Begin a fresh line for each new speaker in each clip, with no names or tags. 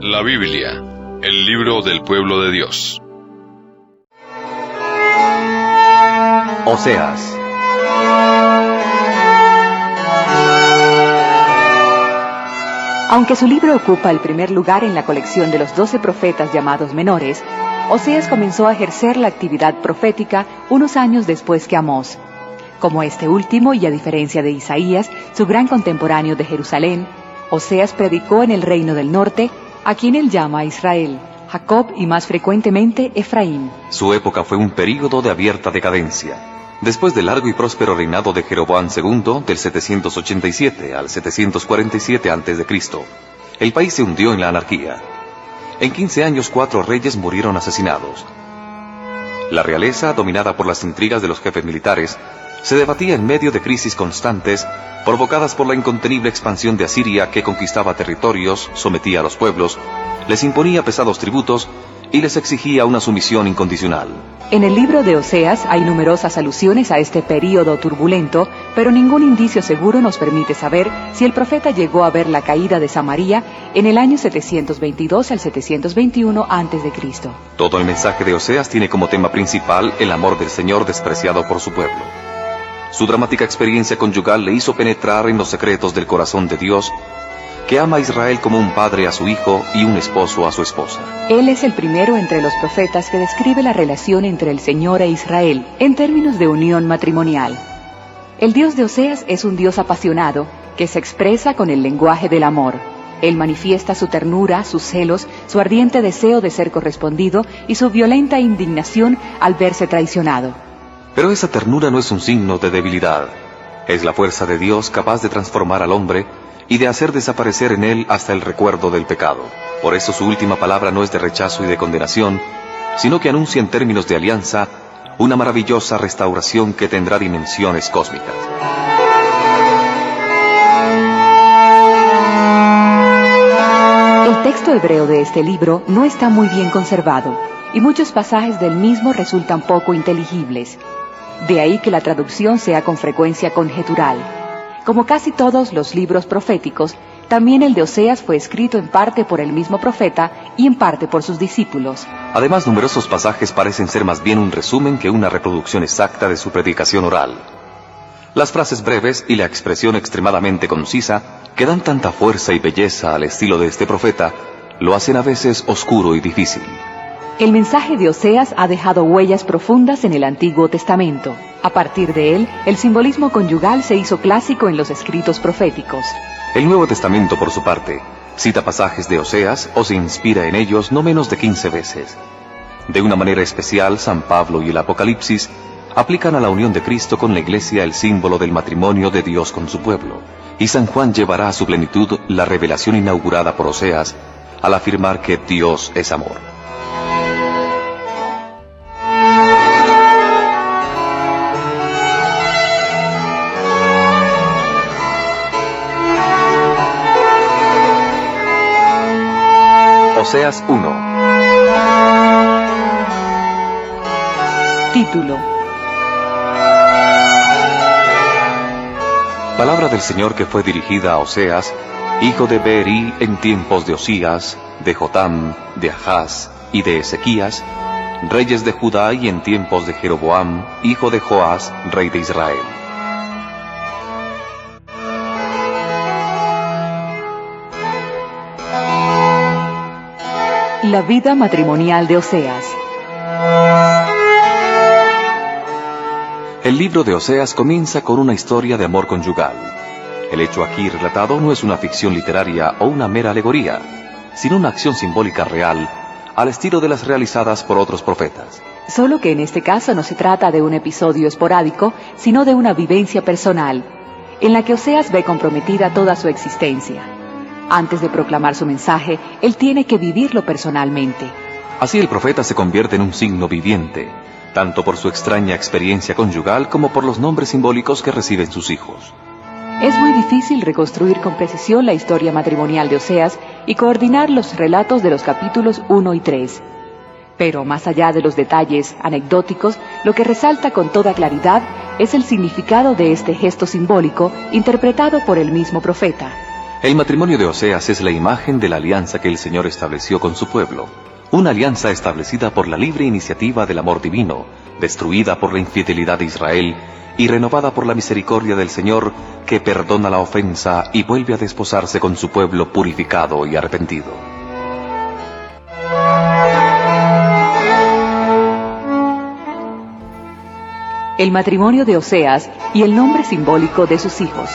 La Biblia, el libro del pueblo de Dios.
Oseas.
Aunque su libro ocupa el primer lugar en la colección de los 12 profetas llamados menores, Oseas comenzó a ejercer la actividad profética unos años después que Amós. Como este último, y a diferencia de Isaías, su gran contemporáneo de Jerusalén, Oseas predicó en el reino del norte, a quien él llama Israel, Jacob y más frecuentemente Efraín.
Su época fue un período de abierta decadencia. Después del largo y próspero reinado de Jeroboam II, del 787 al 747 a.C., el país se hundió en la anarquía. En 15 años 4 reyes murieron asesinados. La realeza, dominada por las intrigas de los jefes militares, se debatía en medio de crisis constantes, provocadas por la incontenible expansión de Asiria, que conquistaba territorios, sometía a los pueblos, les imponía pesados tributos y les exigía una sumisión incondicional.
En el libro de Oseas hay numerosas alusiones a este período turbulento, pero ningún indicio seguro nos permite saber si el profeta llegó a ver la caída de Samaria en el año 722 al 721 a.C.
Todo el mensaje de Oseas tiene como tema principal el amor del Señor despreciado por su pueblo. Su dramática experiencia conyugal le hizo penetrar en los secretos del corazón de Dios, que ama a Israel como un padre a su hijo y un esposo a su esposa.
Él es el primero entre los profetas que describe la relación entre el Señor e Israel en términos de unión matrimonial. El Dios de Oseas es un Dios apasionado que se expresa con el lenguaje del amor. Él manifiesta su ternura, sus celos, su ardiente deseo de ser correspondido y su violenta indignación al verse traicionado.
Pero esa ternura no es un signo de debilidad. Es la fuerza de Dios capaz de transformar al hombre y de hacer desaparecer en él hasta el recuerdo del pecado. Por eso su última palabra no es de rechazo y de condenación, sino que anuncia en términos de alianza una maravillosa restauración que tendrá dimensiones cósmicas.
El texto hebreo de este libro no está muy bien conservado, y muchos pasajes del mismo resultan poco inteligibles. De ahí que la traducción sea con frecuencia conjetural. Como casi todos los libros proféticos, también el de Oseas fue escrito en parte por el mismo profeta y en parte por sus discípulos.
Además, numerosos pasajes parecen ser más bien un resumen que una reproducción exacta de su predicación oral. Las frases breves y la expresión extremadamente concisa, que dan tanta fuerza y belleza al estilo de este profeta, lo hacen a veces oscuro y difícil.
El mensaje de Oseas ha dejado huellas profundas en el Antiguo Testamento. A partir de él, el simbolismo conyugal se hizo clásico en los escritos proféticos.
El Nuevo Testamento, por su parte, cita pasajes de Oseas o se inspira en ellos no menos de 15 veces. De una manera especial, San Pablo y el Apocalipsis aplican a la unión de Cristo con la Iglesia el símbolo del matrimonio de Dios con su pueblo, y San Juan llevará a su plenitud la revelación inaugurada por Oseas al afirmar que Dios es amor. Oseas 1.
Título:
Palabra del Señor que fue dirigida a Oseas, hijo de Beeri, en tiempos de Osías, de Jotam, de Ahaz y de Ezequías, reyes de Judá, y en tiempos de Jeroboam, hijo de Joás, rey de Israel.
La vida matrimonial de Oseas.
El libro de Oseas comienza con una historia de amor conyugal. El hecho aquí relatado no es una ficción literaria o una mera alegoría, sino una acción simbólica real, al estilo de las realizadas por otros profetas.
Solo que en este caso no se trata de un episodio esporádico, sino de una vivencia personal, en la que Oseas ve comprometida toda su existencia. Antes de proclamar su mensaje, él tiene que vivirlo personalmente.
Así el profeta se convierte en un signo viviente, tanto por su extraña experiencia conyugal como por los nombres simbólicos que reciben sus hijos.
Es muy difícil reconstruir con precisión la historia matrimonial de Oseas y coordinar los relatos de los capítulos 1 y 3. Pero más allá de los detalles anecdóticos, lo que resalta con toda claridad es el significado de este gesto simbólico interpretado por el mismo profeta.
El matrimonio de Oseas es la imagen de la alianza que el Señor estableció con su pueblo. Una alianza establecida por la libre iniciativa del amor divino, destruida por la infidelidad de Israel y renovada por la misericordia del Señor, que perdona la ofensa y vuelve a desposarse con su pueblo purificado y arrepentido.
El matrimonio de Oseas y el nombre simbólico de sus hijos.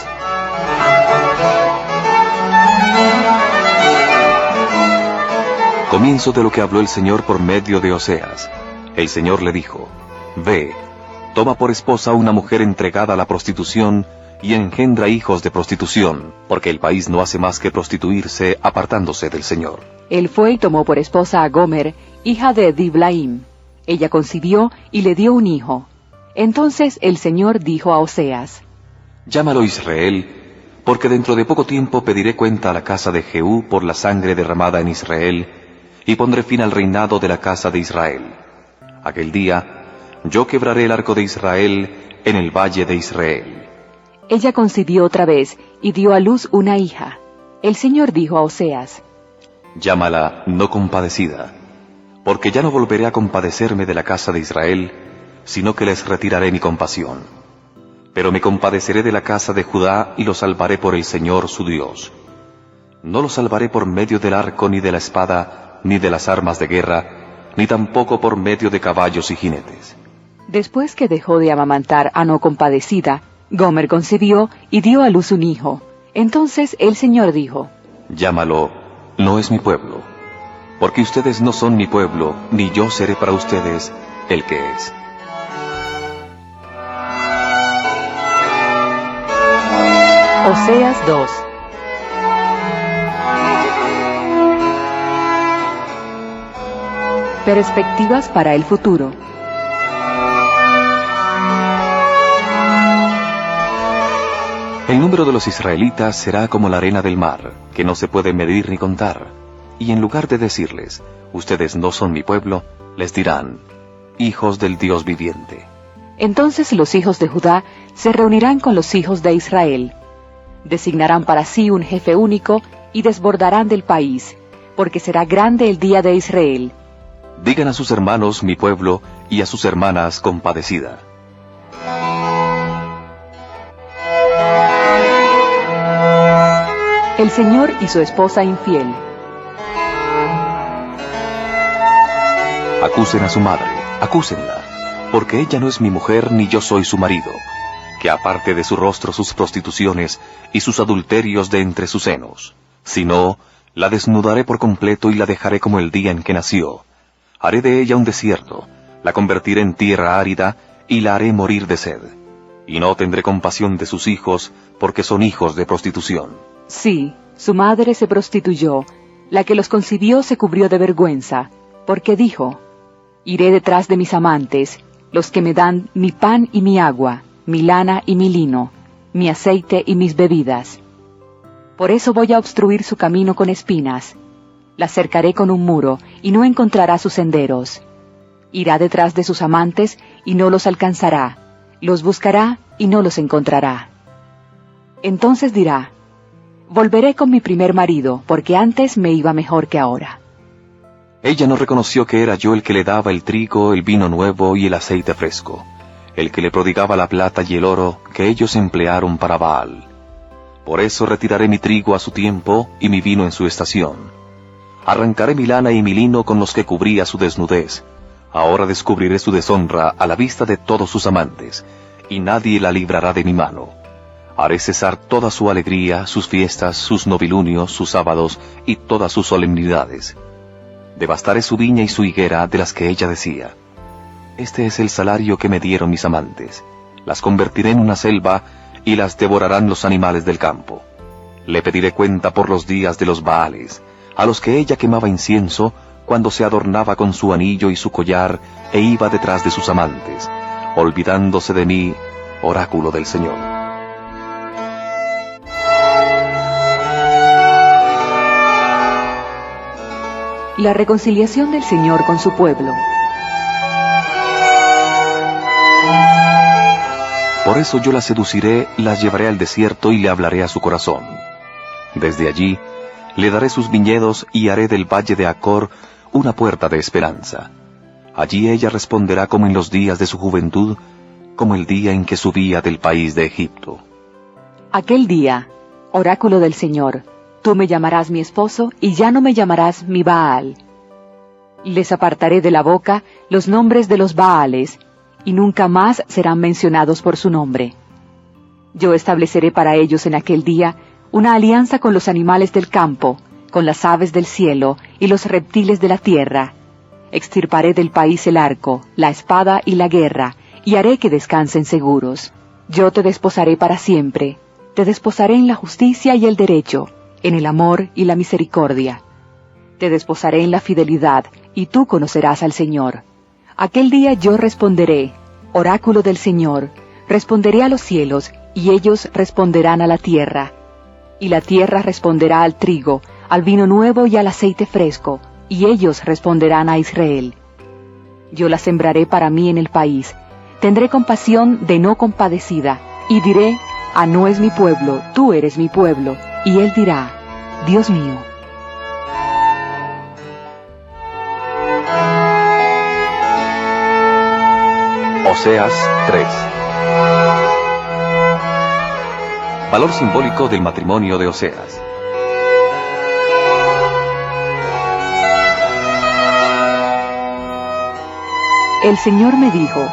Comienzo de lo que habló el Señor por medio de Oseas. El Señor le dijo: Ve, toma por esposa una mujer entregada a la prostitución y engendra hijos de prostitución, porque el país no hace más que prostituirse apartándose del Señor.
Él fue y tomó por esposa a Gomer, hija de Diblaim. Ella concibió y le dio un hijo. Entonces el Señor dijo a Oseas:
Llámalo Israel, porque dentro de poco tiempo pediré cuenta a la casa de Jehú por la sangre derramada en Israel, y pondré fin al reinado de la casa de Israel. Aquel día, yo quebraré el arco de Israel en el valle de Israel.
Ella concibió otra vez y dio a luz una hija. El Señor dijo a Oseas:
Llámala no compadecida, porque ya no volveré a compadecerme de la casa de Israel, sino que les retiraré mi compasión. Pero me compadeceré de la casa de Judá y los salvaré por el Señor su Dios. No los salvaré por medio del arco ni de la espada, ni de las armas de guerra, ni tampoco por medio de caballos y jinetes.
Después que dejó de amamantar a no compadecida, Gomer concibió y dio a luz un hijo. Entonces el Señor dijo:
Llámalo, no es mi pueblo, porque ustedes no son mi pueblo, ni yo seré para ustedes el que es.
Oseas 2. Perspectivas para el futuro.
El número de los israelitas será como la arena del mar, que no se puede medir ni contar. Y en lugar de decirles: ustedes no son mi pueblo, les dirán: hijos del Dios viviente.
Entonces los hijos de Judá se reunirán con los hijos de Israel. Designarán para sí un jefe único y desbordarán del país, porque será grande el día de Israel.
Digan a sus hermanos mi pueblo y a sus hermanas compadecida.
El Señor y su esposa infiel.
Acusen a su madre, acúsenla, porque ella no es mi mujer ni yo soy su marido, que aparte de su rostro sus prostituciones y sus adulterios de entre sus senos. Si no, la desnudaré por completo y la dejaré como el día en que nació. Haré de ella un desierto, la convertiré en tierra árida y la haré morir de sed. Y no tendré compasión de sus hijos, porque son hijos de prostitución.
Sí, su madre se prostituyó, la que los concibió se cubrió de vergüenza, porque dijo: iré detrás de mis amantes, los que me dan mi pan y mi agua, mi lana y mi lino, mi aceite y mis bebidas. Por eso voy a obstruir su camino con espinas. La cercaré con un muro, y no encontrará sus senderos. Irá detrás de sus amantes, y no los alcanzará. Los buscará, y no los encontrará. Entonces dirá: volveré con mi primer marido, porque antes me iba mejor que ahora.
Ella no reconoció que era yo el que le daba el trigo, el vino nuevo y el aceite fresco, el que le prodigaba la plata y el oro que ellos emplearon para Baal. Por eso retiraré mi trigo a su tiempo y mi vino en su estación. Arrancaré mi lana y mi lino con los que cubría su desnudez. Ahora descubriré su deshonra a la vista de todos sus amantes, y nadie la librará de mi mano. Haré cesar toda su alegría, sus fiestas, sus novilunios, sus sábados y todas sus solemnidades. Devastaré su viña y su higuera de las que ella decía: este es el salario que me dieron mis amantes. Las convertiré en una selva y las devorarán los animales del campo. Le pediré cuenta por los días de los Baales, a los que ella quemaba incienso cuando se adornaba con su anillo y su collar e iba detrás de sus amantes, olvidándose de mí, oráculo del Señor.
La reconciliación del Señor con su pueblo.
Por eso yo la seduciré, la llevaré al desierto y le hablaré a su corazón. Desde allí le daré sus viñedos y haré del valle de Acor una puerta de esperanza. Allí ella responderá como en los días de su juventud, como el día en que subía del país de Egipto.
Aquel día, oráculo del Señor, tú me llamarás mi esposo y ya no me llamarás mi Baal. Les apartaré de la boca los nombres de los Baales, y nunca más serán mencionados por su nombre. Yo estableceré para ellos en aquel día una alianza con los animales del campo, con las aves del cielo y los reptiles de la tierra. Extirparé del país el arco, la espada y la guerra, y haré que descansen seguros. Yo te desposaré para siempre, te desposaré en la justicia y el derecho, en el amor y la misericordia. Te desposaré en la fidelidad, y tú conocerás al Señor. Aquel día yo responderé, oráculo del Señor, responderé a los cielos, y ellos responderán a la tierra. Y la tierra responderá al trigo, al vino nuevo y al aceite fresco, y ellos responderán a Israel. Yo la sembraré para mí en el país, tendré compasión de no compadecida, y diré, no es mi pueblo, tú eres mi pueblo, y él dirá, Dios mío.
Oseas 3. Valor simbólico del matrimonio de Oseas.
El Señor me dijo,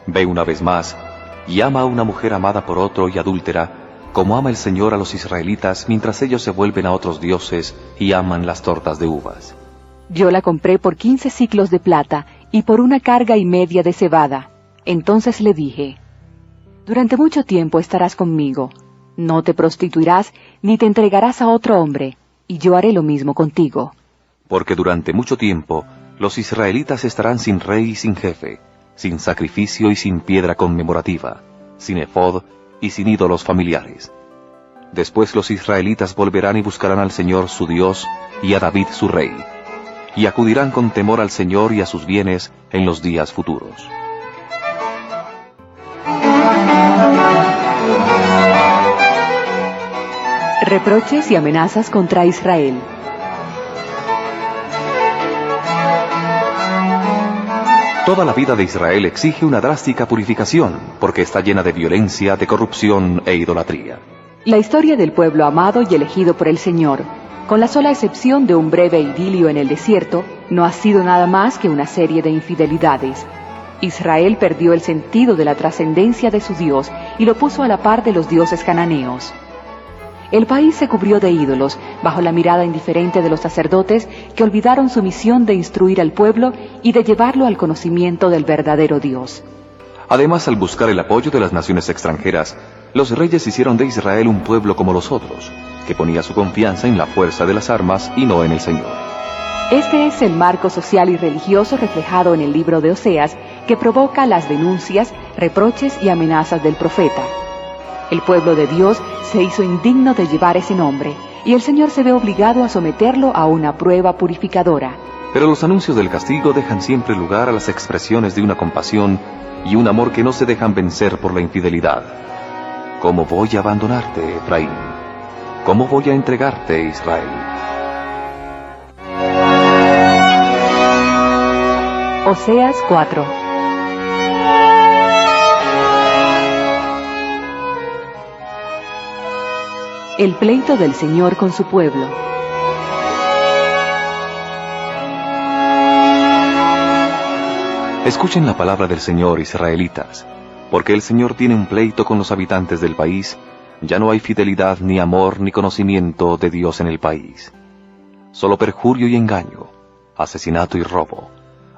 Ve una vez más, y ama a una mujer amada por otro y adúltera, como ama el Señor a los israelitas mientras ellos se vuelven a otros dioses y aman las tortas de uvas.
Yo la compré por 15 siclos de plata y por 1,5 cargas de cebada. Entonces le dije, durante mucho tiempo estarás conmigo, no te prostituirás ni te entregarás a otro hombre, y yo haré lo mismo contigo.
Porque durante mucho tiempo los israelitas estarán sin rey y sin jefe, sin sacrificio y sin piedra conmemorativa, sin efod y sin ídolos familiares. Después los israelitas volverán y buscarán al Señor su Dios y a David su rey, y acudirán con temor al Señor y a sus bienes en los días futuros.
Reproches y amenazas contra Israel.
Toda la vida de Israel exige una drástica purificación, porque está llena de violencia, de corrupción e idolatría.
La historia del pueblo amado y elegido por el Señor, con la sola excepción de un breve idilio en el desierto, no ha sido nada más que una serie de infidelidades. Israel perdió el sentido de la trascendencia de su Dios y lo puso a la par de los dioses cananeos. El país se cubrió de ídolos, bajo la mirada indiferente de los sacerdotes que olvidaron su misión de instruir al pueblo y de llevarlo al conocimiento del verdadero Dios.
Además, al buscar el apoyo de las naciones extranjeras, los reyes hicieron de Israel un pueblo como los otros, que ponía su confianza en la fuerza de las armas y no en el Señor.
Este es el marco social y religioso reflejado en el libro de Oseas, que provoca las denuncias, reproches y amenazas del profeta. El pueblo de Dios se hizo indigno de llevar ese nombre, y el Señor se ve obligado a someterlo a una prueba purificadora.
Pero los anuncios del castigo dejan siempre lugar a las expresiones de una compasión y un amor que no se dejan vencer por la infidelidad. ¿Cómo voy a abandonarte, Efraín? ¿Cómo voy a entregarte, Israel?
Oseas 4. El pleito del Señor con su pueblo.
Escuchen la palabra del Señor, israelitas, porque el Señor tiene un pleito con los habitantes del país. Ya no hay fidelidad, ni amor, ni conocimiento de Dios en el país. Solo perjurio y engaño, asesinato y robo,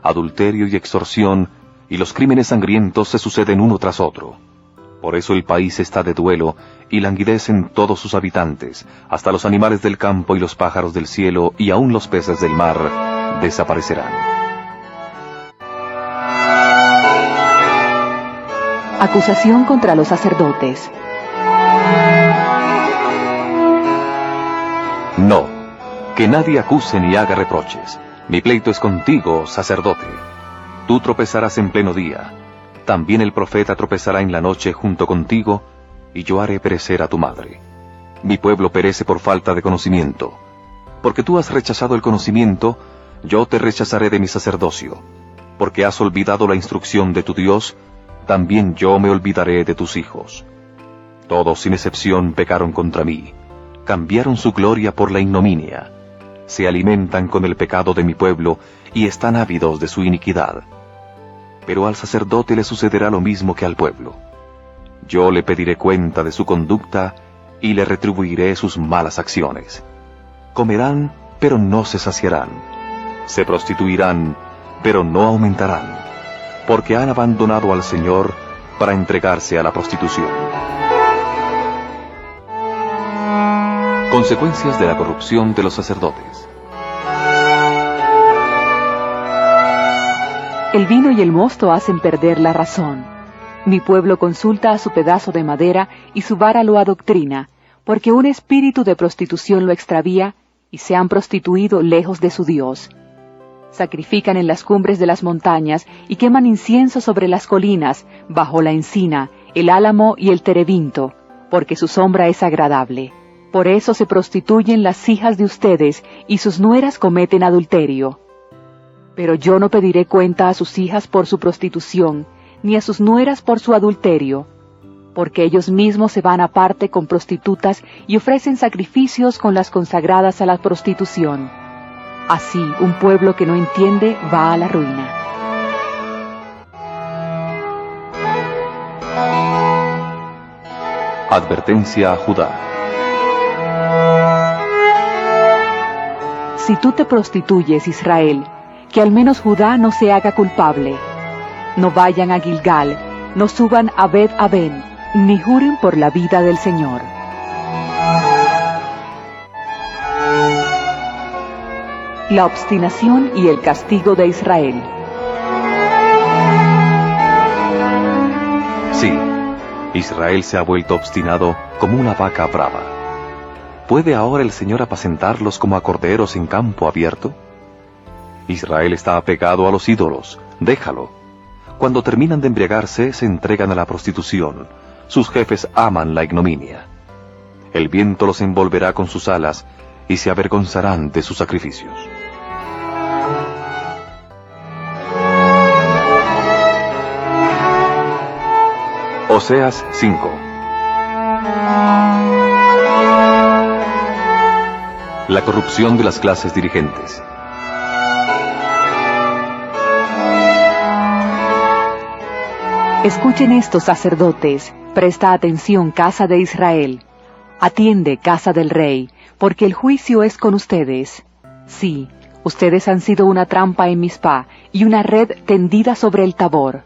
adulterio y extorsión, y los crímenes sangrientos se suceden uno tras otro. Por eso el país está de duelo, y languidecen todos sus habitantes, hasta los animales del campo y los pájaros del cielo, y aún los peces del mar, desaparecerán.
Acusación contra los sacerdotes.
No, que nadie acuse ni haga reproches. Mi pleito es contigo, sacerdote. Tú tropezarás en pleno día. También el profeta tropezará en la noche junto contigo, y yo haré perecer a tu madre. Mi pueblo perece por falta de conocimiento. Porque tú has rechazado el conocimiento, yo te rechazaré de mi sacerdocio. Porque has olvidado la instrucción de tu Dios, también yo me olvidaré de tus hijos. Todos sin excepción pecaron contra mí, cambiaron su gloria por la ignominia. Se alimentan con el pecado de mi pueblo y están ávidos de su iniquidad. Pero al sacerdote le sucederá lo mismo que al pueblo. Yo le pediré cuenta de su conducta y le retribuiré sus malas acciones. Comerán, pero no se saciarán. Se prostituirán, pero no aumentarán, porque han abandonado al Señor para entregarse a la prostitución. Consecuencias de la corrupción de los sacerdotes.
El vino y el mosto hacen perder la razón. Mi pueblo consulta a su pedazo de madera y su vara lo adoctrina, porque un espíritu de prostitución lo extravía y se han prostituido lejos de su Dios. Sacrifican en las cumbres de las montañas y queman incienso sobre las colinas, bajo la encina, el álamo y el terebinto, porque su sombra es agradable. Por eso se prostituyen las hijas de ustedes y sus nueras cometen adulterio. Pero yo no pediré cuenta a sus hijas por su prostitución, ni a sus nueras por su adulterio, porque ellos mismos se van aparte con prostitutas y ofrecen sacrificios con las consagradas a la prostitución. Así, un pueblo que no entiende va a la ruina.
Advertencia a Judá.
Si tú te prostituyes, Israel, que al menos Judá no se haga culpable. No vayan a Gilgal, no suban a Bet-Aven, ni juren por la vida del Señor. La obstinación y el castigo de Israel.
Sí, Israel se ha vuelto obstinado como una vaca brava. ¿Puede ahora el Señor apacentarlos como a corderos en campo abierto? Israel está apegado a los ídolos, déjalo. Cuando terminan de embriagarse, se entregan a la prostitución. Sus jefes aman la ignominia. El viento los envolverá con sus alas y se avergonzarán de sus sacrificios. Oseas 5. La corrupción de las clases dirigentes.
Escuchen esto, sacerdotes, presta atención, casa de Israel. Atiende, casa del rey, porque el juicio es con ustedes. Sí, ustedes han sido una trampa en Mizpá y una red tendida sobre el Tabor.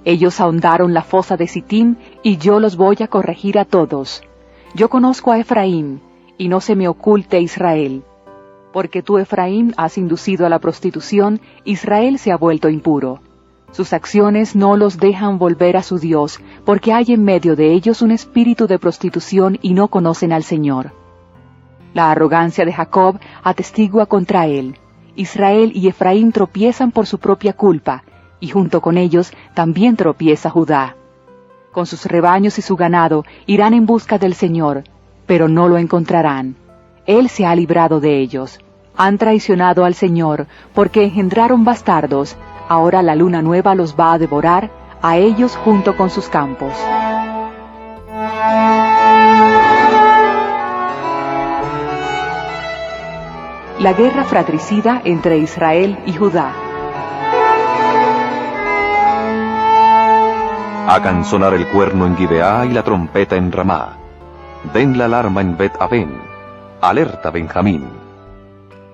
Ellos ahondaron la fosa de Sittim y yo los voy a corregir a todos. Yo conozco a Efraín, y no se me oculte Israel. Porque tú, Efraín, has inducido a la prostitución, Israel se ha vuelto impuro. Sus acciones no los dejan volver a su Dios, porque hay en medio de ellos un espíritu de prostitución y no conocen al Señor. La arrogancia de Jacob atestigua contra él. Israel y Efraín tropiezan por su propia culpa, y junto con ellos también tropieza Judá. Con sus rebaños y su ganado irán en busca del Señor, pero no lo encontrarán. Él se ha librado de ellos. Han traicionado al Señor, porque engendraron bastardos. Ahora la luna nueva los va a devorar, a ellos junto con sus campos. La guerra fratricida entre Israel y Judá.
Hagan sonar el cuerno en Gibeá y la trompeta en Ramá. Den la alarma en Bet-Aven. Alerta Benjamín.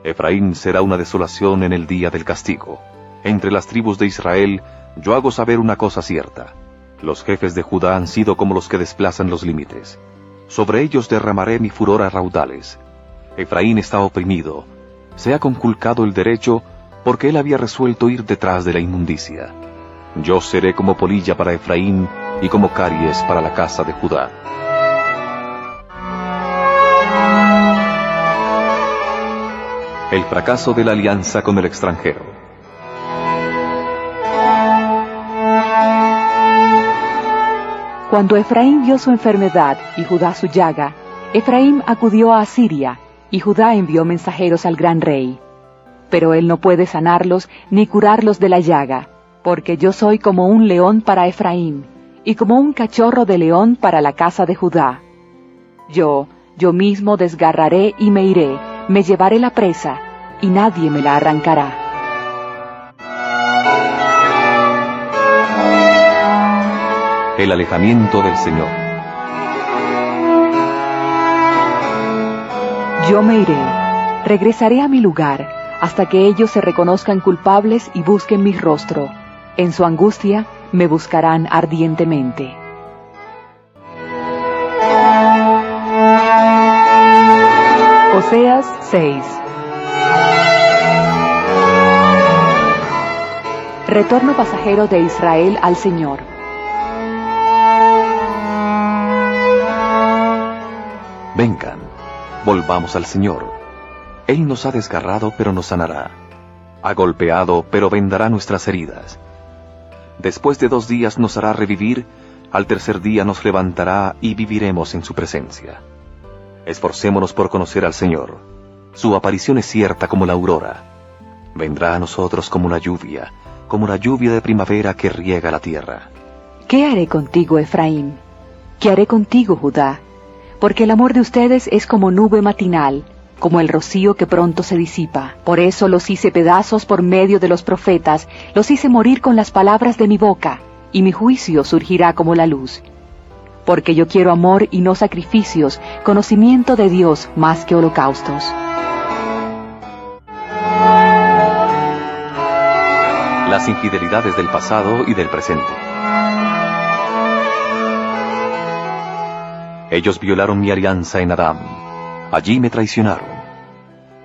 Efraín será una desolación en el día del castigo. Entre las tribus de Israel, yo hago saber una cosa cierta. Los jefes de Judá han sido como los que desplazan los límites. Sobre ellos derramaré mi furor a raudales. Efraín está oprimido. Se ha conculcado el derecho porque él había resuelto ir detrás de la inmundicia. Yo seré como polilla para Efraín y como caries para la casa de Judá. El fracaso de la alianza con el extranjero.
Cuando Efraín vio su enfermedad y Judá su llaga, Efraín acudió a Asiria, y Judá envió mensajeros al gran rey. Pero él no puede sanarlos ni curarlos de la llaga, porque yo soy como un león para Efraín, y como un cachorro de león para la casa de Judá. Yo mismo desgarraré y me iré, me llevaré la presa, y nadie me la arrancará.
El alejamiento del Señor.
Yo me iré, regresaré a mi lugar, hasta que ellos se reconozcan culpables y busquen mi rostro. En su angustia me buscarán ardientemente. Oseas 6. Retorno pasajero de Israel al Señor.
Vengan, volvamos al Señor. Él nos ha desgarrado, pero nos sanará. Ha golpeado, pero vendará nuestras heridas. Después de 2 días nos hará revivir, al tercer día nos levantará y viviremos en su presencia. Esforcémonos por conocer al Señor. Su aparición es cierta como la aurora. Vendrá a nosotros como la lluvia de primavera que riega la tierra.
¿Qué haré contigo, Efraín? ¿Qué haré contigo, Judá? Porque el amor de ustedes es como nube matinal, como el rocío que pronto se disipa. Por eso los hice pedazos por medio de los profetas, los hice morir con las palabras de mi boca, y mi juicio surgirá como la luz. Porque yo quiero amor y no sacrificios, conocimiento de Dios más que holocaustos.
Las infidelidades del pasado y del presente. Ellos violaron mi alianza en Adám. Allí me traicionaron.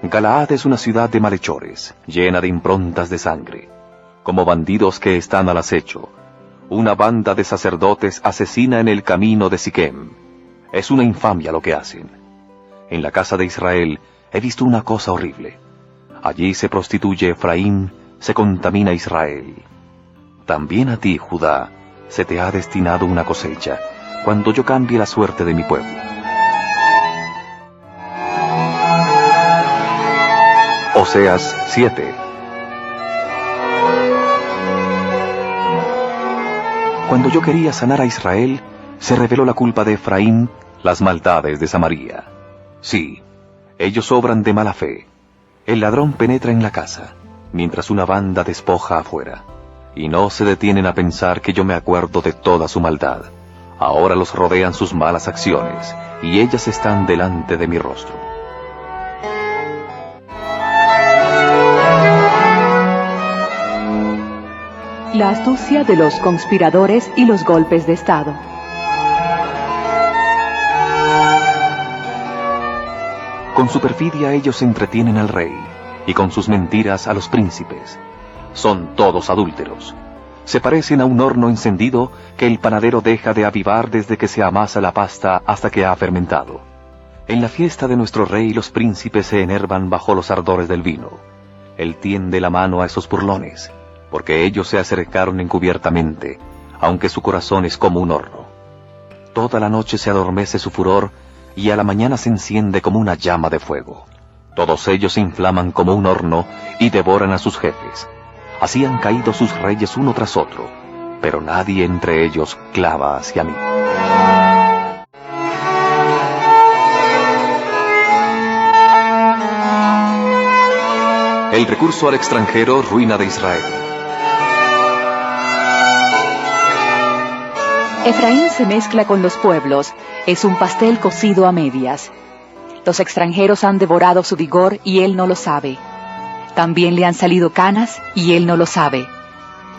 Galaad es una ciudad de malhechores, llena de improntas de sangre. Como bandidos que están al acecho. Una banda de sacerdotes asesina en el camino de Siquem. Es una infamia lo que hacen. En la casa de Israel he visto una cosa horrible. Allí se prostituye Efraín, se contamina Israel. También a ti, Judá, se te ha destinado una cosecha, cuando yo cambie la suerte de mi pueblo. Oseas 7. Cuando yo quería sanar a Israel, se reveló la culpa de Efraín, las maldades de Samaria. Sí, ellos obran de mala fe. El ladrón penetra en la casa, mientras una banda despoja afuera, y no se detienen a pensar que yo me acuerdo de toda su maldad. Ahora los rodean sus malas acciones, y ellas están delante de mi rostro.
La astucia de los conspiradores y los golpes de Estado.
Con su perfidia ellos entretienen al rey, y con sus mentiras a los príncipes. Son todos adúlteros. Se parecen a un horno encendido que el panadero deja de avivar desde que se amasa la pasta hasta que ha fermentado. En la fiesta de nuestro rey los príncipes se enervan bajo los ardores del vino. Él tiende la mano a esos burlones, porque ellos se acercaron encubiertamente, aunque su corazón es como un horno. Toda la noche se adormece su furor, y a la mañana se enciende como una llama de fuego. Todos ellos se inflaman como un horno y devoran a sus jefes. Así han caído sus reyes uno tras otro, pero nadie entre ellos clava hacia mí. El recurso al extranjero, ruina de Israel.
Efraín se mezcla con los pueblos, es un pastel cocido a medias. Los extranjeros han devorado su vigor y él no lo sabe. También le han salido canas y él no lo sabe.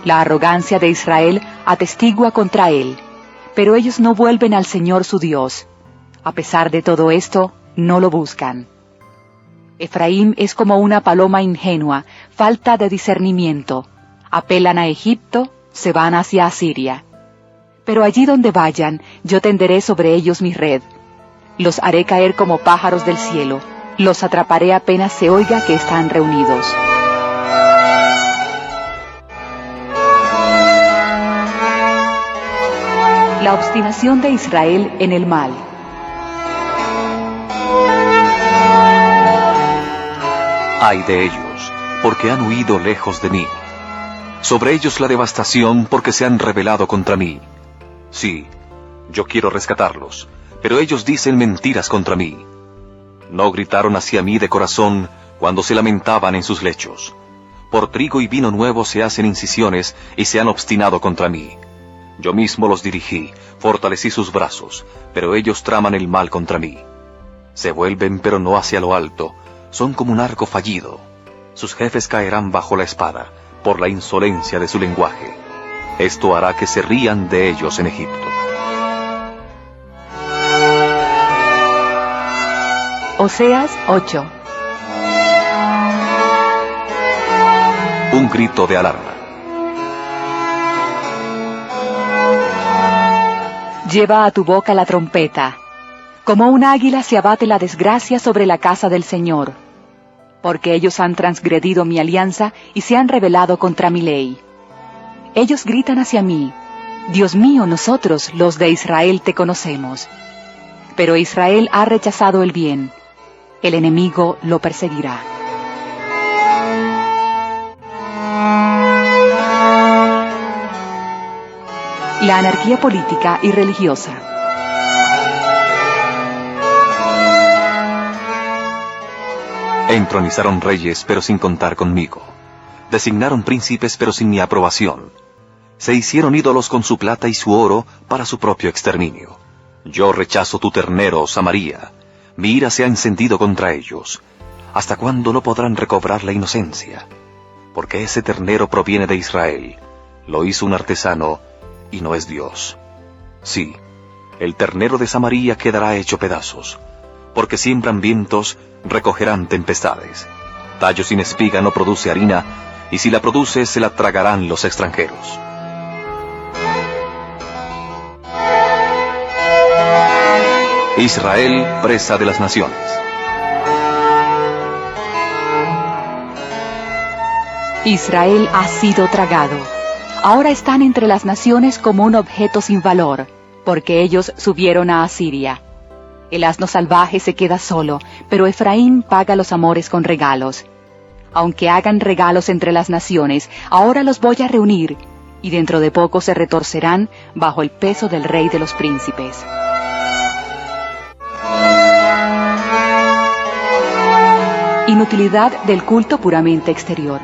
La arrogancia de Israel atestigua contra él, pero ellos no vuelven al Señor su Dios. A pesar de todo esto, no lo buscan. Efraín es como una paloma ingenua, falta de discernimiento. Apelan a Egipto, se van hacia Asiria. Pero allí donde vayan, yo tenderé sobre ellos mi red. Los haré caer como pájaros del cielo. Los atraparé apenas se oiga que están reunidos. La obstinación de Israel en el mal.
Ay de ellos, porque han huido lejos de mí. Sobre ellos la devastación, porque se han rebelado contra mí. Sí, yo quiero rescatarlos, pero ellos dicen mentiras contra mí. No gritaron hacia mí de corazón cuando se lamentaban en sus lechos. Por trigo y vino nuevo se hacen incisiones y se han obstinado contra mí. Yo mismo los dirigí, fortalecí sus brazos, pero ellos traman el mal contra mí. Se vuelven, pero no hacia lo alto, son como un arco fallido. Sus jefes caerán bajo la espada, por la insolencia de su lenguaje. Esto hará que se rían de ellos en Egipto.
Oseas 8.
Un grito de alarma.
Lleva a tu boca la trompeta. Como un águila se abate la desgracia sobre la casa del Señor, porque ellos han transgredido mi alianza y se han rebelado contra mi ley. Ellos gritan hacia mí: Dios mío, nosotros, los de Israel, te conocemos. Pero Israel ha rechazado el bien. El enemigo lo perseguirá. La anarquía política y religiosa.
Entronizaron reyes, pero sin contar conmigo. Designaron príncipes, pero sin mi aprobación. Se hicieron ídolos con su plata y su oro para su propio exterminio. Yo rechazo tu ternero, Samaria. Mi ira se ha encendido contra ellos. ¿Hasta cuándo no podrán recobrar la inocencia? Porque ese ternero proviene de Israel. Lo hizo un artesano y no es Dios. Sí, el ternero de Samaria quedará hecho pedazos. Porque siembran vientos, recogerán tempestades. Tallo sin espiga no produce harina, y si la produce se la tragarán los extranjeros. Israel, presa de las naciones.
Israel ha sido tragado. Ahora están entre las naciones como un objeto sin valor, porque ellos subieron a Asiria. El asno salvaje se queda solo, pero Efraín paga los amores con regalos. Aunque hagan regalos entre las naciones, ahora los voy a reunir, y dentro de poco se retorcerán bajo el peso del rey de los príncipes. Inutilidad del culto puramente exterior.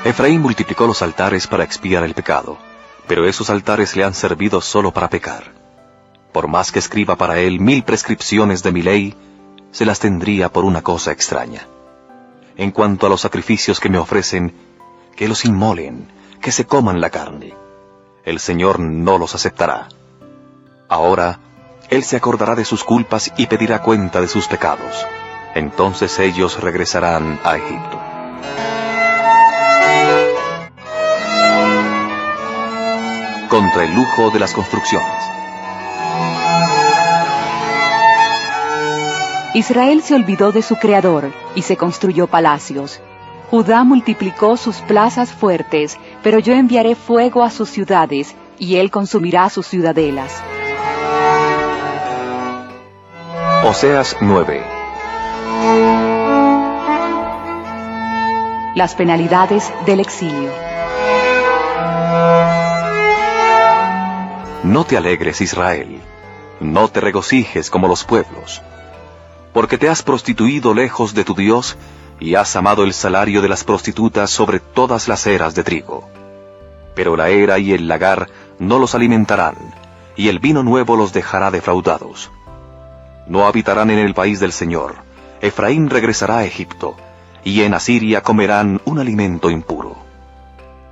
Efraín multiplicó los altares para expiar el pecado, pero esos altares le han servido solo para pecar. Por más que escriba para él 1000 prescripciones de mi ley, se las tendría por una cosa extraña. En cuanto a los sacrificios que me ofrecen, que los inmolen, que se coman la carne. El Señor no los aceptará. Ahora, Él se acordará de sus culpas y pedirá cuenta de sus pecados. Entonces ellos regresarán a Egipto. Contra el lujo de las construcciones.
Israel se olvidó de su Creador y se construyó palacios. Judá multiplicó sus plazas fuertes, pero yo enviaré fuego a sus ciudades, y él consumirá sus ciudadelas.
Oseas 9.
Las penalidades del exilio.
No te alegres, Israel, no te regocijes como los pueblos, porque te has prostituido lejos de tu Dios y has amado el salario de las prostitutas sobre todas las eras de trigo. Pero la era y el lagar no los alimentarán, y el vino nuevo los dejará defraudados. No habitarán en el país del Señor. Efraín regresará a Egipto, y en Asiria comerán un alimento impuro.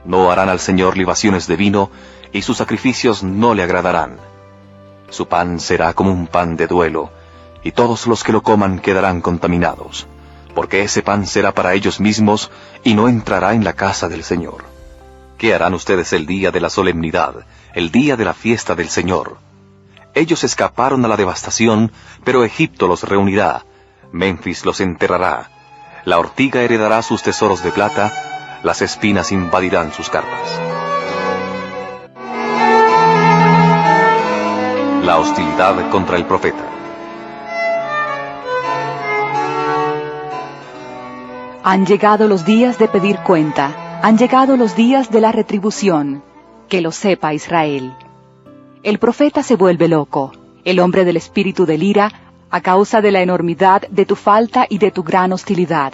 No harán al Señor libaciones de vino, y sus sacrificios no le agradarán. Su pan será como un pan de duelo, y todos los que lo coman quedarán contaminados, porque ese pan será para ellos mismos, y no entrará en la casa del Señor. ¿Qué harán ustedes el día de la solemnidad, el día de la fiesta del Señor? Ellos escaparon a la devastación, pero Egipto los reunirá, Memphis los enterrará, la ortiga heredará sus tesoros de plata, las espinas invadirán sus carpas. La hostilidad contra el profeta.
Han llegado los días de pedir cuenta, han llegado los días de la retribución. Que lo sepa Israel. El profeta se vuelve loco, el hombre del espíritu delira, a causa de la enormidad de tu falta y de tu gran hostilidad.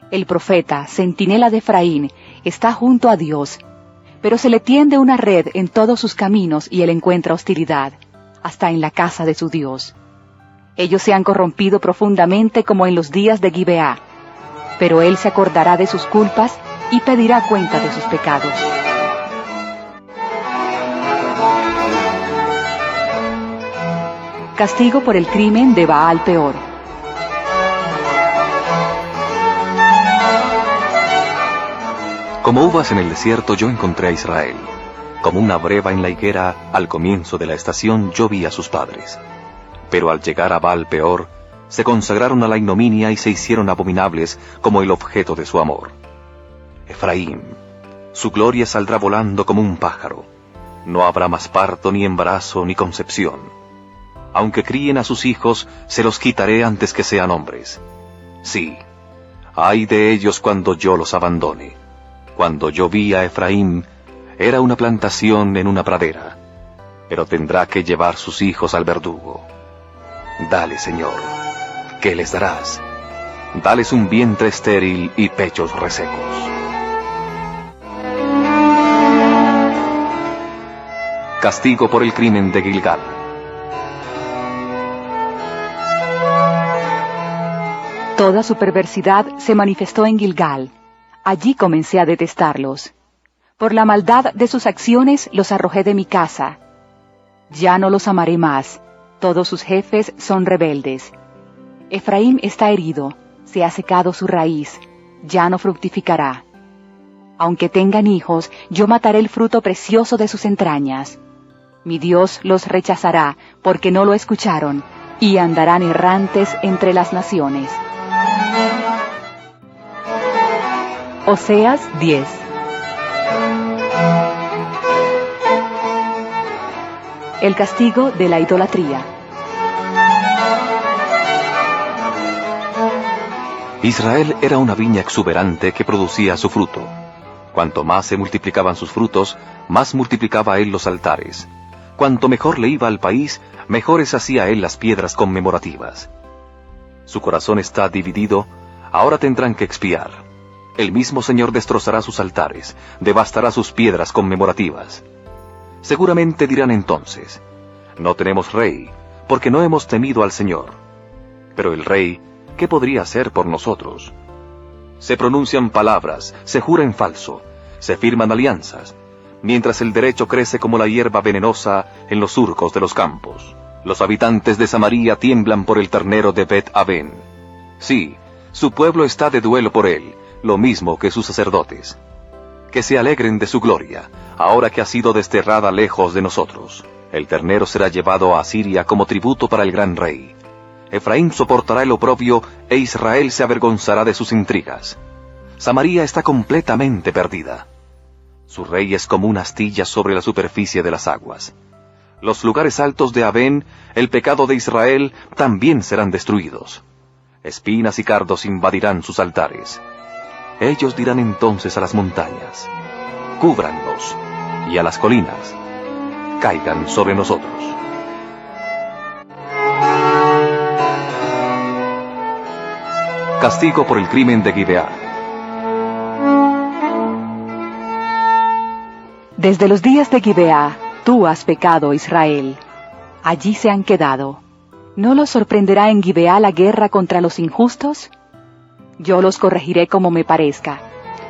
El profeta, centinela de Efraín, está junto a Dios, pero se le tiende una red en todos sus caminos y él encuentra hostilidad, hasta en la casa de su Dios. Ellos se han corrompido profundamente como en los días de Gibeá, pero él se acordará de sus culpas y pedirá cuenta de sus pecados. Castigo por el crimen de Baal Peor.
Como uvas en el desierto yo encontré a Israel. Como una breva en la higuera, al comienzo de la estación yo vi a sus padres. Pero al llegar a Baal Peor, se consagraron a la ignominia y se hicieron abominables como el objeto de su amor. Efraín, su gloria saldrá volando como un pájaro. No habrá más parto, ni embarazo, ni concepción. Aunque críen a sus hijos, se los quitaré antes que sean hombres. Sí, ay de ellos cuando yo los abandone. Cuando yo vi a Efraín, era una plantación en una pradera, pero tendrá que llevar sus hijos al verdugo. Dale, Señor, ¿qué les darás? Dales un vientre estéril y pechos resecos. Castigo por el crimen de Gilgal.
Toda su perversidad se manifestó en Gilgal. Allí comencé a detestarlos. Por la maldad de sus acciones los arrojé de mi casa. Ya no los amaré más. Todos sus jefes son rebeldes. Efraín está herido, se ha secado su raíz, ya no fructificará. Aunque tengan hijos, yo mataré el fruto precioso de sus entrañas. Mi Dios los rechazará, porque no lo escucharon, y andarán errantes entre las naciones. Oseas 10. El castigo de la idolatría.
Israel era una viña exuberante que producía su fruto. Cuanto más se multiplicaban sus frutos, más multiplicaba él los altares. Cuanto mejor le iba al país, mejores hacía él las piedras conmemorativas. Su corazón está dividido, ahora tendrán que expiar. El mismo Señor destrozará sus altares, devastará sus piedras conmemorativas. Seguramente dirán entonces, no tenemos rey, porque no hemos temido al Señor. Pero el rey, ¿qué podría hacer por nosotros? Se pronuncian palabras, se jura en falso, se firman alianzas, mientras el derecho crece como la hierba venenosa en los surcos de los campos. Los habitantes de Samaria tiemblan por el ternero de Bet-Aven. Sí, su pueblo está de duelo por él, lo mismo que sus sacerdotes. Que se alegren de su gloria, ahora que ha sido desterrada lejos de nosotros. El ternero será llevado a Asiria como tributo para el gran rey. Efraín soportará el oprobio e Israel se avergonzará de sus intrigas. Samaria está completamente perdida. Su rey es como una astilla sobre la superficie de las aguas. Los lugares altos de Avén, el pecado de Israel, también serán destruidos. Espinas y cardos invadirán sus altares. Ellos dirán entonces a las montañas, cúbrannos, y a las colinas, caigan sobre nosotros. Castigo por el crimen de Gibeá.
Desde los días de Gibeá, tú has pecado, Israel. Allí se han quedado. ¿No los sorprenderá en Gibeá la guerra contra los injustos? Yo los corregiré como me parezca.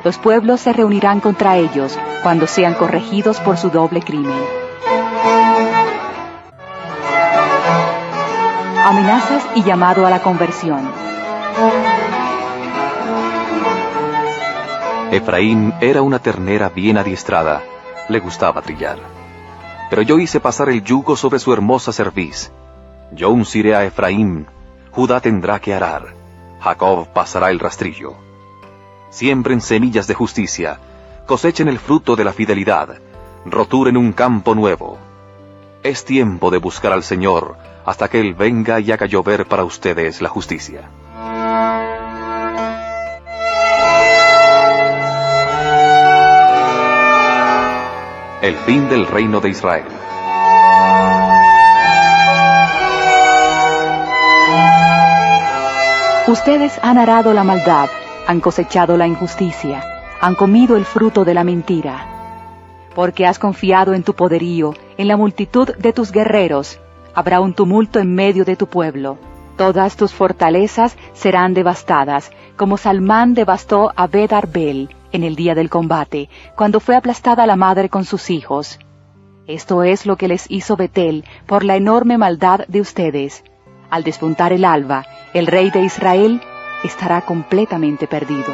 Los pueblos se reunirán contra ellos cuando sean corregidos por su doble crimen. Amenazas y llamado a la conversión.
Efraín era una ternera bien adiestrada, le gustaba trillar. Pero yo hice pasar el yugo sobre su hermosa cerviz. Yo unciré a Efraín, Judá tendrá que arar, Jacob pasará el rastrillo. Siembren semillas de justicia, cosechen el fruto de la fidelidad, roturen un campo nuevo. Es tiempo de buscar al Señor, hasta que Él venga y haga llover para ustedes la justicia. El fin del reino de Israel.
Ustedes han arado la maldad, han cosechado la injusticia, han comido el fruto de la mentira. Porque has confiado en tu poderío, en la multitud de tus guerreros, habrá un tumulto en medio de tu pueblo. Todas tus fortalezas serán devastadas, como Salmán devastó a Bet Arbel en el día del combate, cuando fue aplastada la madre con sus hijos. Esto es lo que les hizo Betel por la enorme maldad de ustedes. Al despuntar el alba, el rey de Israel estará completamente perdido.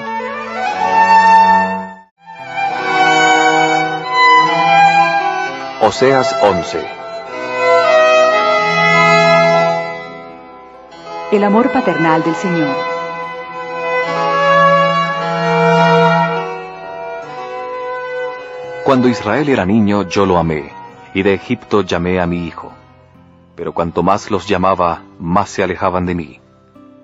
Oseas 11.
El amor paternal del Señor.
Cuando Israel era niño, yo lo amé, y de Egipto llamé a mi hijo. Pero cuanto más los llamaba, más se alejaban de mí.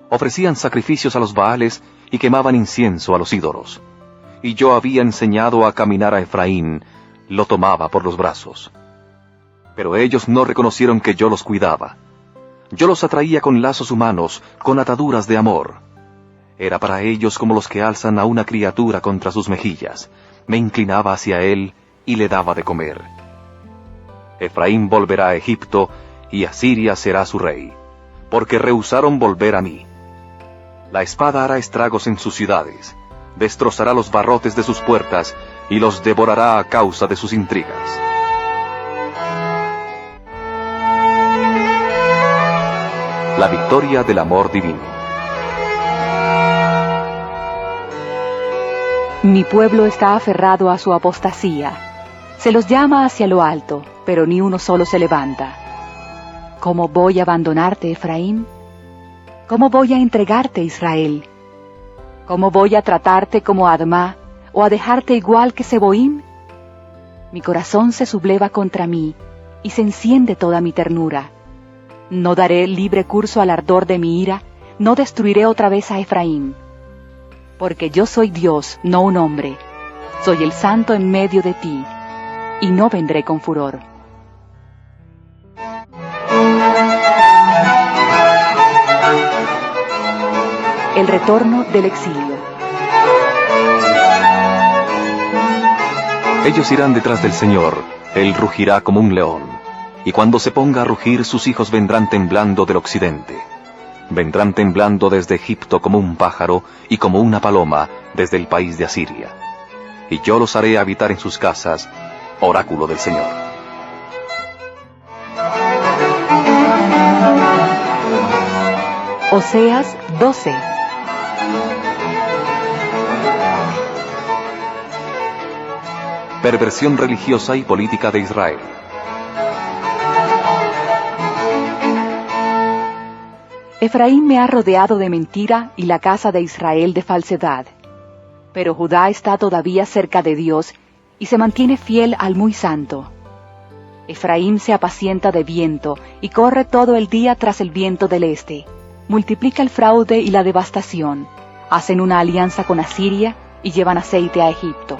Ofrecían sacrificios a los Baales y quemaban incienso a los ídolos. Y yo había enseñado a caminar a Efraín, lo tomaba por los brazos. Pero ellos no reconocieron que yo los cuidaba. Yo los atraía con lazos humanos, con ataduras de amor. Era para ellos como los que alzan a una criatura contra sus mejillas. Me inclinaba hacia él y le daba de comer. Efraín volverá a Egipto, y Asiria será su rey, porque rehusaron volver a mí. La espada hará estragos en sus ciudades, destrozará los barrotes de sus puertas, y los devorará a causa de sus intrigas. La victoria del amor divino.
Mi pueblo está aferrado a su apostasía. Se los llama hacia lo alto, pero ni uno solo se levanta. ¿Cómo voy a abandonarte, Efraín? ¿Cómo voy a entregarte, Israel? ¿Cómo voy a tratarte como Admá, o a dejarte igual que Seboim? Mi corazón se subleva contra mí, y se enciende toda mi ternura. No daré libre curso al ardor de mi ira, no destruiré otra vez a Efraín. Porque yo soy Dios, no un hombre. Soy el Santo en medio de ti, y no vendré con furor. El retorno del exilio.
Ellos irán detrás del Señor, Él rugirá como un león, y cuando se ponga a rugir sus hijos vendrán temblando del occidente. Vendrán temblando desde Egipto como un pájaro y como una paloma desde el país de Asiria. Y yo los haré habitar en sus casas, oráculo del Señor.
Oseas 12.
Perversión religiosa y política de Israel.
Efraín me ha rodeado de mentira y la casa de Israel de falsedad. Pero Judá está todavía cerca de Dios y se mantiene fiel al muy santo. Efraín se apacienta de viento y corre todo el día tras el viento del este. Multiplica el fraude y la devastación. Hacen una alianza con Asiria y llevan aceite a Egipto.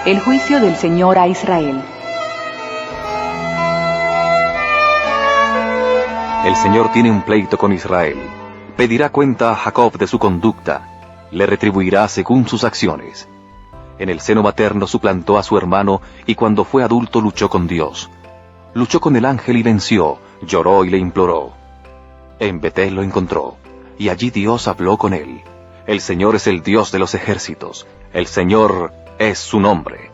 El juicio del Señor a Israel.
El Señor tiene un pleito con Israel. Pedirá cuenta a Jacob de su conducta. Le retribuirá según sus acciones. En el seno materno suplantó a su hermano y cuando fue adulto luchó con Dios. Luchó con el ángel y venció, lloró y le imploró. En Betel lo encontró, y allí Dios habló con él. El Señor es el Dios de los ejércitos, el Señor es su nombre.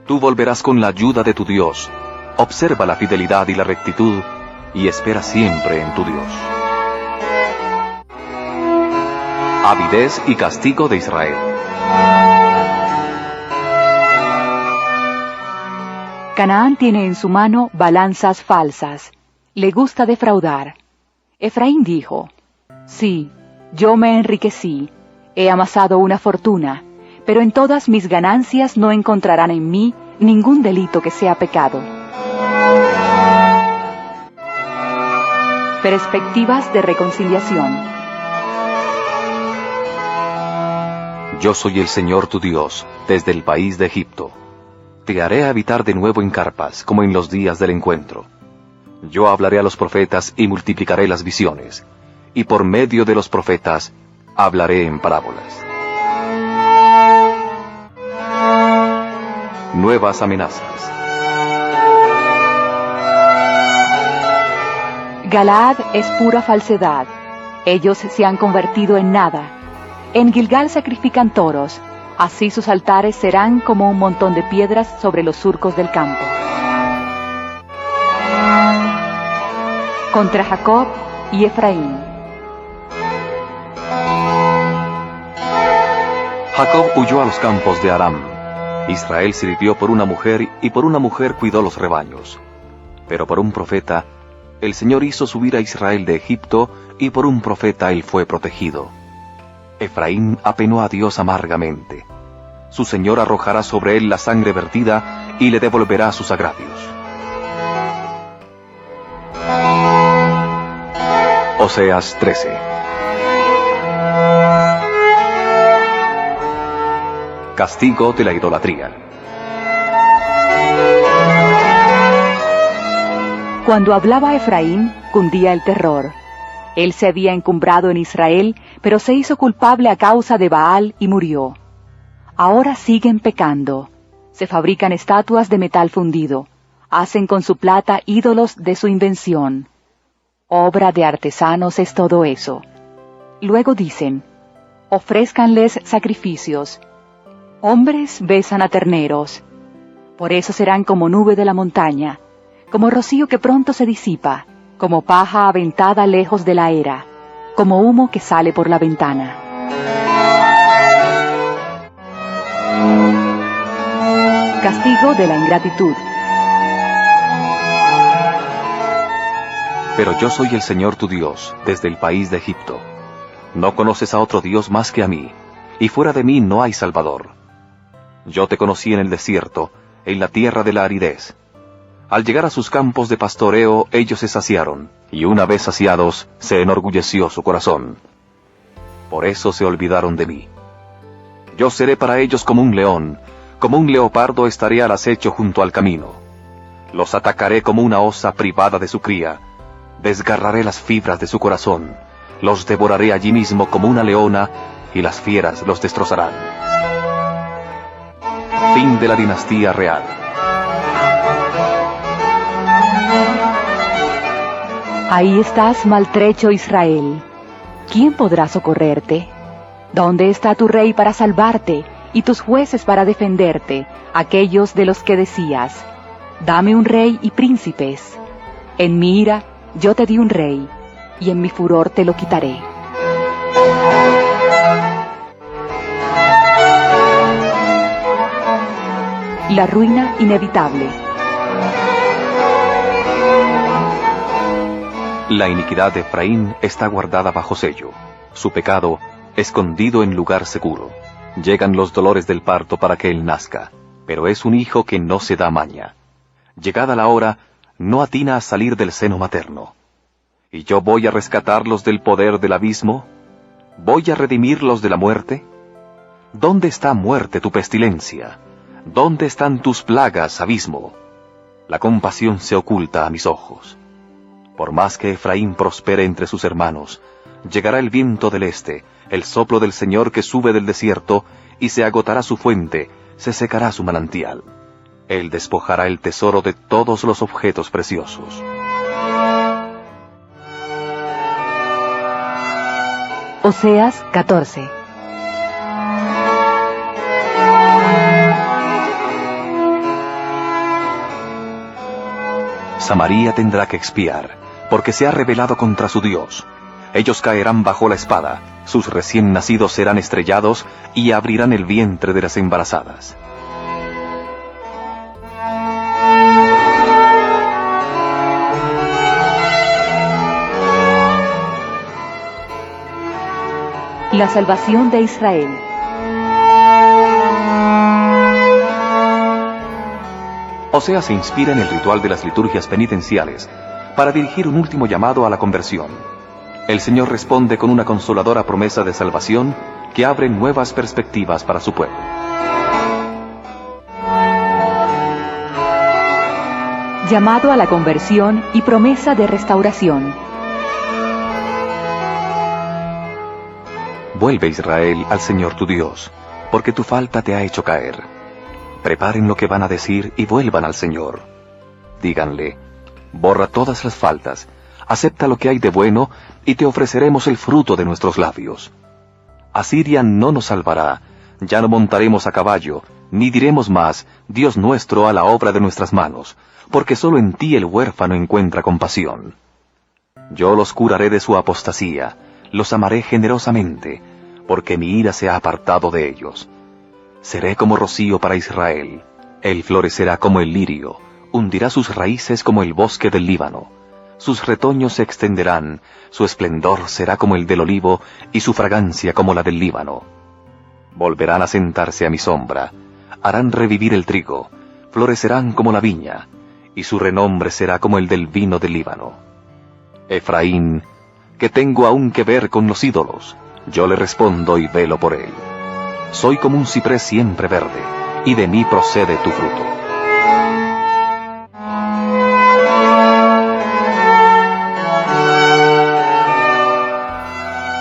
Tú volverás con la ayuda de tu Dios. Observa la fidelidad y la rectitud, y espera siempre en tu Dios. Avidez y castigo de Israel.
Canaán tiene en su mano balanzas falsas. Le gusta defraudar. Efraín dijo: Sí, yo me enriquecí, he amasado una fortuna, pero en todas mis ganancias no encontrarán en mí ningún delito que sea pecado. Perspectivas de reconciliación.
Yo soy el Señor tu Dios, desde el país de Egipto. Te haré habitar de nuevo en carpas, como en los días del encuentro. Yo hablaré a los profetas y multiplicaré las visiones, y por medio de los profetas hablaré en parábolas. Nuevas amenazas.
Galaad es pura falsedad. Ellos se han convertido en nada. En Gilgal sacrifican toros. Así sus altares serán como un montón de piedras sobre los surcos del campo. Contra Jacob y Efraín.
Jacob huyó a los campos de Aram. Israel sirvió por una mujer y por una mujer cuidó los rebaños. Pero por un profeta, el Señor hizo subir a Israel de Egipto y por un profeta él fue protegido. Efraín apenó a Dios amargamente. Su Señor arrojará sobre él la sangre vertida y le devolverá sus agravios. Oseas 13. Castigo de la idolatría.
Cuando hablaba Efraín, cundía el terror. Él se había encumbrado en Israel, pero se hizo culpable a causa de Baal y murió. Ahora siguen pecando. Se fabrican estatuas de metal fundido. Hacen con su plata ídolos de su invención. Obra de artesanos es todo eso. Luego dicen, ofrézcanles sacrificios. Hombres besan a terneros. Por eso serán como nube de la montaña, como rocío que pronto se disipa, como paja aventada lejos de la era, como humo que sale por la ventana. Castigo de la ingratitud.
Pero yo soy el Señor tu Dios, desde el país de Egipto. No conoces a otro Dios más que a mí, y fuera de mí no hay Salvador. Yo te conocí en el desierto, en la tierra de la aridez. Al llegar a sus campos de pastoreo, ellos se saciaron, y una vez saciados, se enorgulleció su corazón. Por eso se olvidaron de mí. Yo seré para ellos como un leopardo estaré al acecho junto al camino. Los atacaré como una osa privada de su cría. Desgarraré las fibras de su corazón, los devoraré allí mismo como una leona, y las fieras los destrozarán. Fin de la dinastía real.
Ahí estás, maltrecho Israel. ¿Quién podrá socorrerte? ¿Dónde está tu rey para salvarte, y tus jueces para defenderte, aquellos de los que decías, dame un rey y príncipes? En mi ira yo te di un rey, y en mi furor te lo quitaré. La ruina inevitable.
La iniquidad de Efraín está guardada bajo sello, su pecado escondido en lugar seguro. Llegan los dolores del parto para que él nazca, pero es un hijo que no se da maña. Llegada la hora, no atina a salir del seno materno. ¿Y yo voy a rescatarlos del poder del abismo? ¿Voy a redimirlos de la muerte? ¿Dónde está, muerte, tu pestilencia? ¿Dónde están tus plagas, abismo? La compasión se oculta a mis ojos. Por más que Efraín prospere entre sus hermanos, llegará el viento del este, el soplo del Señor que sube del desierto, y se agotará su fuente, se secará su manantial. Él despojará el tesoro de todos los objetos preciosos.
Oseas 14.
Samaria tendrá que expiar, porque se ha rebelado contra su Dios. Ellos caerán bajo la espada, sus recién nacidos serán estrellados y abrirán el vientre de las embarazadas.
La salvación de Israel.
Oseas se inspira en el ritual de las liturgias penitenciales para dirigir un último llamado a la conversión. El Señor responde con una consoladora promesa de salvación que abre nuevas perspectivas para su pueblo.
Llamado a la conversión y promesa de restauración.
Vuelve, Israel, al Señor tu Dios, porque tu falta te ha hecho caer. Preparen lo que van a decir y vuelvan al Señor. Díganle: borra todas las faltas, acepta lo que hay de bueno, y te ofreceremos el fruto de nuestros labios. Asiria no nos salvará, ya no montaremos a caballo, ni diremos más: Dios nuestro, a la obra de nuestras manos, porque solo en ti el huérfano encuentra compasión. Yo los curaré de su apostasía, los amaré generosamente, porque mi ira se ha apartado de ellos. Seré como rocío para Israel, él florecerá como el lirio, hundirá sus raíces como el bosque del Líbano. Sus retoños se extenderán, su esplendor será como el del olivo, y su fragancia como la del Líbano. Volverán a sentarse a mi sombra, harán revivir el trigo, florecerán como la viña, y su renombre será como el del vino del Líbano. Efraín, ¿qué tengo aún que ver con los ídolos? Yo le respondo y velo por él. Soy como un ciprés siempre verde, y de mí procede tu fruto.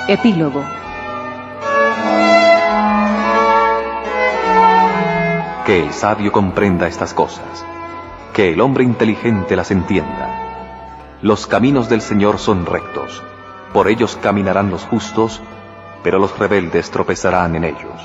Epílogo.
Que el sabio comprenda estas cosas, que el hombre inteligente las entienda. Los caminos del Señor son rectos, por ellos caminarán los justos, pero los rebeldes tropezarán en ellos.